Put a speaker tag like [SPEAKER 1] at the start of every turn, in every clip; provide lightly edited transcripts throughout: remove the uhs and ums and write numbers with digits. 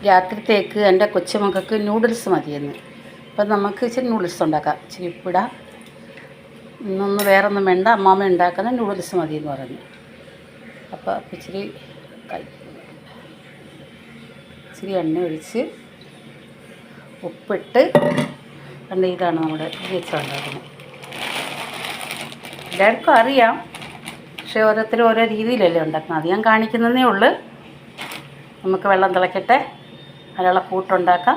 [SPEAKER 1] രാത്രിത്തേക്ക് എൻ്റെ കൊച്ചുമക്കൾക്ക് നൂഡിൽസ് മതിയെന്ന്. അപ്പം നമുക്ക് ഇച്ചിരി നൂഡിൽസ് ഉണ്ടാക്കാം. ഇച്ചിരി ഉപ്പിടാം. ഇന്നൊന്നും വേറൊന്നും വേണ്ട, അമ്മാമ്മ ഉണ്ടാക്കുന്ന നൂഡിൽസ് മതിയെന്ന് പറഞ്ഞു. അപ്പോൾ ഇച്ചിരി എണ്ണ ഒഴിച്ച് ഉപ്പിട്ട് കണ്ട് ഇതാണ് നമ്മുടെ വെച്ചുണ്ടാക്കുന്നത്. എല്ലാവർക്കും അറിയാം, പക്ഷേ ഓരോരുത്തരും ഓരോ രീതിയിലല്ലേ ഉണ്ടാക്കുന്നത്. അത് ഞാൻ കാണിക്കുന്നതേ ഉള്ളൂ. നമുക്ക് വെള്ളം തിളക്കട്ടെ, അതിനുള്ള കൂട്ടുണ്ടാക്കാം.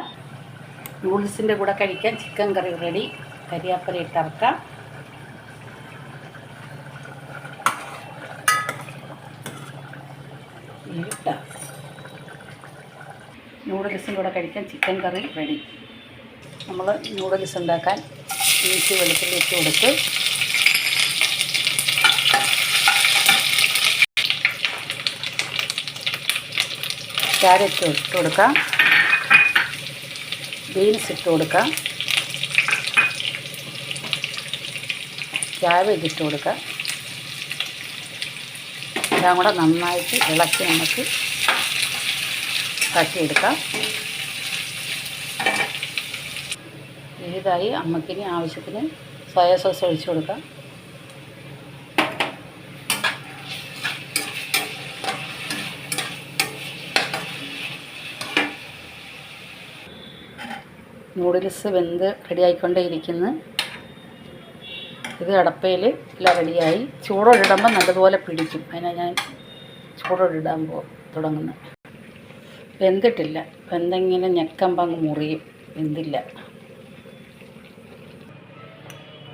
[SPEAKER 1] നൂഡിൽസിൻ്റെ കൂടെ കഴിക്കാൻ ചിക്കൻ കറി റെഡി. കരിയാപ്പല ഇട്ടിറക്കാം. നൂഡിൽസിൻ്റെ കൂടെ കഴിക്കാൻ ചിക്കൻ കറി റെഡി. നമ്മൾ നൂഡിൽസ് ഉണ്ടാക്കാൻ ഇഞ്ചി വെളുത്തുള്ളി ഇട്ട് കൊടുത്ത് ക്യാരറ്റ് ഇട്ട് കൊടുക്കാം, ബീൻസ് ഇട്ട് കൊടുക്കാം, ക്യാബേജ് ഇട്ട് കൊടുക്കാം. എല്ലാം കൂടെ നന്നായിട്ട് ഇളക്കി നമുക്ക് തട്ടിയെടുക്കാം. ഇതായി അമ്മക്കിനി ആവശ്യത്തിന് സോയ സോസ് ഒഴിച്ച് കൊടുക്കാം. നൂഡിൽസ് വെന്ത് റെഡിയായിക്കൊണ്ടേ ഇരിക്കുന്നു. ഇത് അടപ്പയിൽ എല്ലാം റെഡിയായി. ചൂടോടിടുമ്പോൾ നല്ലതുപോലെ പിടിക്കും. അതിനാണ് ഞാൻ ചൂടോടിടാൻ തുടങ്ങുന്നത്. വെന്തിട്ടില്ല, വെന്തെങ്കിലും ഞെക്കുമ്പോൾ അങ്ങ് മുറിയും. വെന്തില്ല.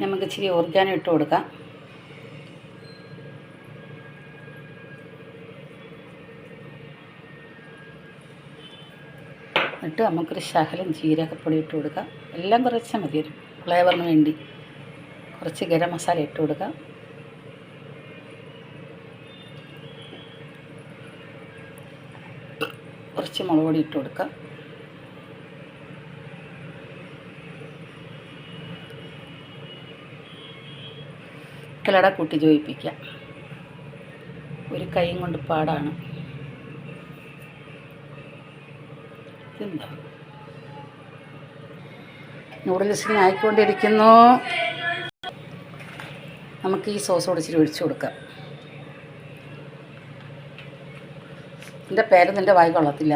[SPEAKER 1] നമുക്ക് ഇച്ചിരി ഓർഗാനോ ഇട്ട് കൊടുക്കാം. എന്നിട്ട് നമുക്കൊരു ശകലം ജീരകപ്പൊടി ഇട്ട് കൊടുക്കാം. എല്ലാം കുറച്ച് മതി, ഒരു ഫ്ലേവറിന് വേണ്ടി. കുറച്ച് ഗരം മസാല ഇട്ട് കൊടുക്കാം. കുറച്ച് മുളക് പൊടി ഇട്ട് കൊടുക്കാം. ഇളട കൂട്ടി ജോയിപ്പിക്കാം. ഒരു കൈയും കൊണ്ട് പാടാണ്. നൂഡിൽസിന് ആയിക്കൊണ്ടിരിക്കുന്നു. നമുക്ക് ഈ സോസ് കൂടെ ഇച്ചിരി ഒഴിച്ചു കൊടുക്കാം. എൻ്റെ പേരൊന്നും എൻ്റെ വായി കൊള്ളത്തില്ല.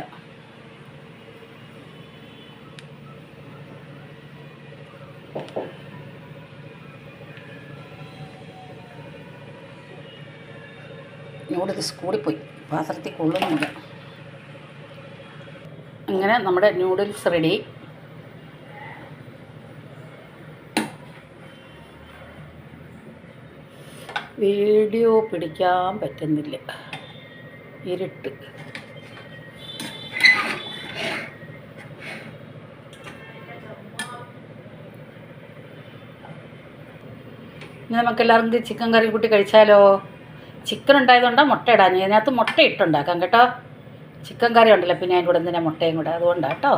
[SPEAKER 1] നൂഡിൽസ് കൂടിപ്പോയി, പാത്രത്തിൽ കൊള്ളുന്നില്ല. അങ്ങനെ നമ്മുടെ നൂഡിൽസ് റെഡി. വീഡിയോ പിടിക്കാൻ പറ്റുന്നില്ല, ഇരുട്ട്. ഇനി നമുക്കെല്ലാവർക്കും ചിക്കൻ കറി കൂട്ടി കഴിച്ചാലോ? ചിക്കൻ ഉണ്ടായതുകൊണ്ടാണ് മുട്ട ഇടാൻ. ഇതിനകത്ത് മുട്ട ഇട്ടുണ്ടാക്കാം കേട്ടോ. ചിക്കൻ കറി ഉണ്ടല്ലോ, പിന്നെ അതിൻ്റെ കൂടെ എന്തിനാ മുട്ടയും കൂടെ, അതുകൊണ്ടാണ് കേട്ടോ.